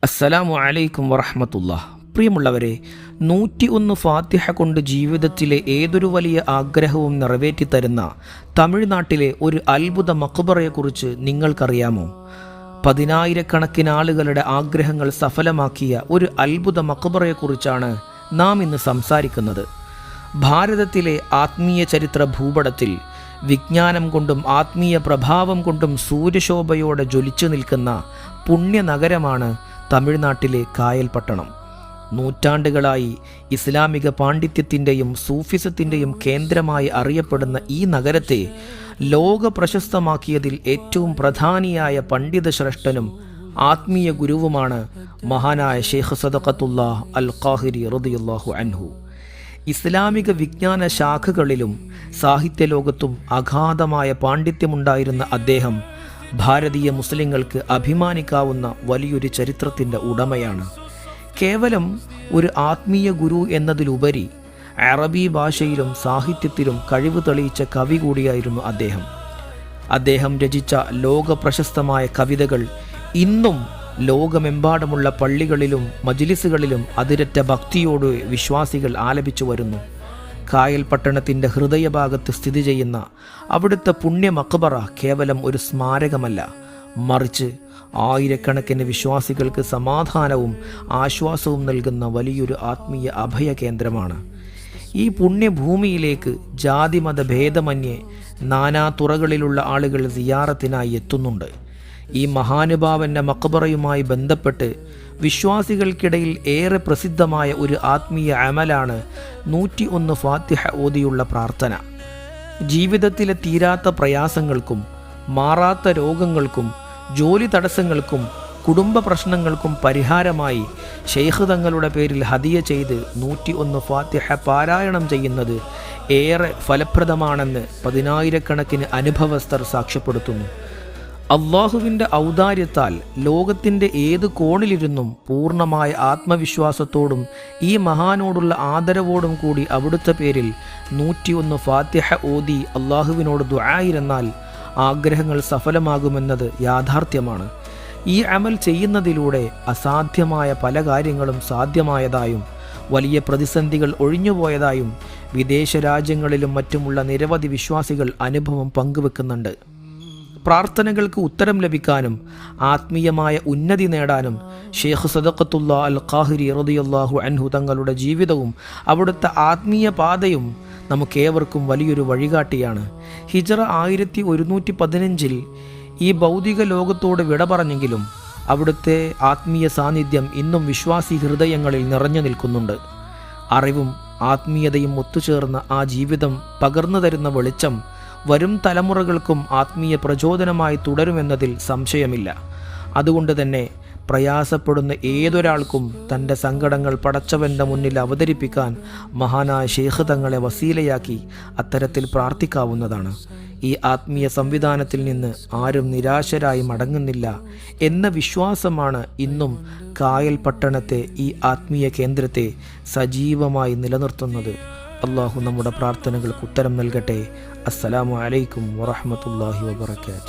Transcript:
അസ്സലാമു അലൈക്കും വറഹ്മത്തുള്ളാഹ്. പ്രിയമുള്ളവരെ, 101 ഫാത്തിഹ കൊണ്ട് ജീവിതത്തിലെ ഏതൊരു വലിയ ആഗ്രഹവും നിറവേറ്റിത്തരുന്ന തമിഴ്നാട്ടിലെ ഒരു അത്ഭുത മഖ്ബറയെക്കുറിച്ച് നിങ്ങൾക്കറിയാമോ? 10,000-കണക്കിന് ആളുകളുടെ ആഗ്രഹങ്ങൾ സഫലമാക്കിയ ഒരു അത്ഭുത മഖ്ബറയെക്കുറിച്ചാണ് നാം ഇന്ന് സംസാരിക്കുന്നത്. ഭാരതത്തിലെ ആത്മീയ ചരിത്ര ഭൂപടത്തിൽ വിജ്ഞാനം കൊണ്ടും ആത്മീയ പ്രഭാവം കൊണ്ടും സൂര്യശോഭയോടെ ജ്വലിച്ചു നിൽക്കുന്ന പുണ്യനഗരമാണ് തമിഴ്നാട്ടിലെ കായൽ പട്ടണം. നൂറ്റാണ്ടുകളായി ഇസ്ലാമിക പാണ്ഡിത്യത്തിൻ്റെയും സൂഫിസത്തിൻ്റെയും കേന്ദ്രമായി അറിയപ്പെടുന്ന ഈ നഗരത്തെ ലോക പ്രശസ്തമാക്കിയതിൽ ഏറ്റവും പ്രധാനിയായ പണ്ഡിത ശ്രേഷ്ഠനും ആത്മീയ ഗുരുവുമാണ് മഹാനായ ഷെയ്ഖ് സദഖത്തുല്ലാഹ് അൽ ഖാഹിരി റളിയല്ലാഹു അൻഹു. ഇസ്ലാമിക വിജ്ഞാന ശാഖകളിലും സാഹിത്യലോകത്തും അഗാധമായ പാണ്ഡിത്യമുണ്ടായിരുന്ന അദ്ദേഹം ഭാരതീയ മുസ്ലിങ്ങൾക്ക് അഭിമാനിക്കാവുന്ന വലിയൊരു ചരിത്രത്തിൻ്റെ ഉടമയാണ്. കേവലം ഒരു ആത്മീയ ഗുരു എന്നതിലുപരി അറബി ഭാഷയിലും സാഹിത്യത്തിലും കഴിവ് തെളിയിച്ച കവി കൂടിയായിരുന്നു അദ്ദേഹം രചിച്ച ലോക പ്രശസ്തമായ കവിതകൾ ഇന്നും ലോകമെമ്പാടുമുള്ള പള്ളികളിലും മജ്ലിസുകളിലും അതിരറ്റ ഭക്തിയോട് വിശ്വാസികൾ ആലപിച്ചു വരുന്നു. കായൽ പട്ടണത്തിൻ്റെ ഹൃദയഭാഗത്ത് സ്ഥിതി ചെയ്യുന്ന അവിടുത്തെ പുണ്യ മഖ്ബറ കേവലം ഒരു സ്മാരകമല്ല, മറിച്ച് ആയിരക്കണക്കിന് വിശ്വാസികൾക്ക് സമാധാനവും ആശ്വാസവും നൽകുന്ന വലിയൊരു ആത്മീയ അഭയ കേന്ദ്രമാണ്. ഈ പുണ്യഭൂമിയിലേക്ക് ജാതിമത ഭേദമന്യേ നാനാ തുറകളിലുള്ള ആളുകൾ സിയാറത്തിനായി എത്തുന്നുണ്ട്. ഈ മഹാനുഭാവൻ്റെ മഖ്ബറയുമായി ബന്ധപ്പെട്ട് വിശ്വാസികൾക്കിടയിൽ ഏറെ പ്രസിദ്ധമായ ഒരു ആത്മീയ അമലാണ് 101 ഫാത്തിഹ ഓതിയുള്ള പ്രാർത്ഥന. ജീവിതത്തിലെ തീരാത്ത പ്രയാസങ്ങൾക്കും മാറാത്ത രോഗങ്ങൾക്കും ജോലി തടസ്സങ്ങൾക്കും കുടുംബ പ്രശ്നങ്ങൾക്കും പരിഹാരമായി ശൈഖ് തങ്ങളുടെ പേരിൽ ഹദിയ ചെയ്ത് 101 ഫാത്തിഹ പാരായണം ചെയ്യുന്നത് ഏറെ ഫലപ്രദമാണെന്ന് 10,000-കണക്കിന് അനുഭവസ്ഥർ സാക്ഷ്യപ്പെടുത്തുന്നു. അള്ളാഹുവിൻ്റെ ഔദാര്യത്താൽ ലോകത്തിൻ്റെ ഏത് കോണിലിരുന്നും പൂർണ്ണമായ ആത്മവിശ്വാസത്തോടും ഈ മഹാനോടുള്ള ആദരവോടും കൂടി അവിടുത്തെ പേരിൽ 101 ഫാത്തിഹ ഓതി അള്ളാഹുവിനോട് ദുആയിരുന്നാൽ ആഗ്രഹങ്ങൾ സഫലമാകുമെന്നത് യാഥാർത്ഥ്യമാണ്. ഈ അമൽ ചെയ്യുന്നതിലൂടെ അസാധ്യമായ പല കാര്യങ്ങളും സാധ്യമായതായും വലിയ പ്രതിസന്ധികൾ ഒഴിഞ്ഞുപോയതായും വിദേശ രാജ്യങ്ങളിലും മറ്റുമുള്ള നിരവധി വിശ്വാസികൾ അനുഭവം പങ്കുവെക്കുന്നുണ്ട്. പ്രാർത്ഥനകൾക്ക് ഉത്തരം ലഭിക്കാനും ആത്മീയമായ ഉന്നതി നേടാനും ഷെയ്ഖ് സദഖത്തുല്ലാഹ് അൽ ഖാഹിരി റളിയല്ലാഹു അൻഹു തങ്ങളുടെ ജീവിതവും അവിടുത്തെ ആത്മീയ പാതയും നമുക്കേവർക്കും വലിയൊരു വഴികാട്ടിയാണ്. ഹിജ്റ 1115 ഈ ഭൗതിക ലോകത്തോട് വിട പറഞ്ഞെങ്കിലും അവിടുത്തെ ആത്മീയ സാന്നിധ്യം ഇന്നും വിശ്വാസി ഹൃദയങ്ങളിൽ നിറഞ്ഞു നിൽക്കുന്നുണ്ട്. അറിവും ആത്മീയതയും ഒത്തുചേർന്ന ആ ജീവിതം പകർന്നു തരുന്ന വെളിച്ചം വരും തലമുറകൾക്കും ആത്മീയ പ്രചോദനമായി തുടരുമെന്നതിൽ സംശയമില്ല. അതുകൊണ്ട് തന്നെ പ്രയാസപ്പെടുന്ന ഏതൊരാൾക്കും തൻ്റെ സങ്കടങ്ങൾ പടച്ചവൻ്റെ മുന്നിൽ അവതരിപ്പിക്കാൻ മഹാനായ ശൈഖ് തങ്ങളെ വസീലയാക്കി അത്തരത്തിൽ പ്രാർത്ഥിക്കാവുന്നതാണ്. ഈ ആത്മീയ സംവിധാനത്തിൽ നിന്ന് ആരും നിരാശരായി മടങ്ങുന്നില്ല എന്ന വിശ്വാസമാണ് ഇന്നും കായൽ പട്ടണത്തെ ഈ ആത്മീയ കേന്ദ്രത്തെ സജീവമായി നിലനിർത്തുന്നത്. അള്ളാഹു നമ്മുടെ പ്രാർത്ഥനകൾക്ക് ഉത്തരം നൽകട്ടെ. അസ്സലാമു അലൈക്കും വറഹ്മത്തുള്ളാഹി വബറകാതുഹു.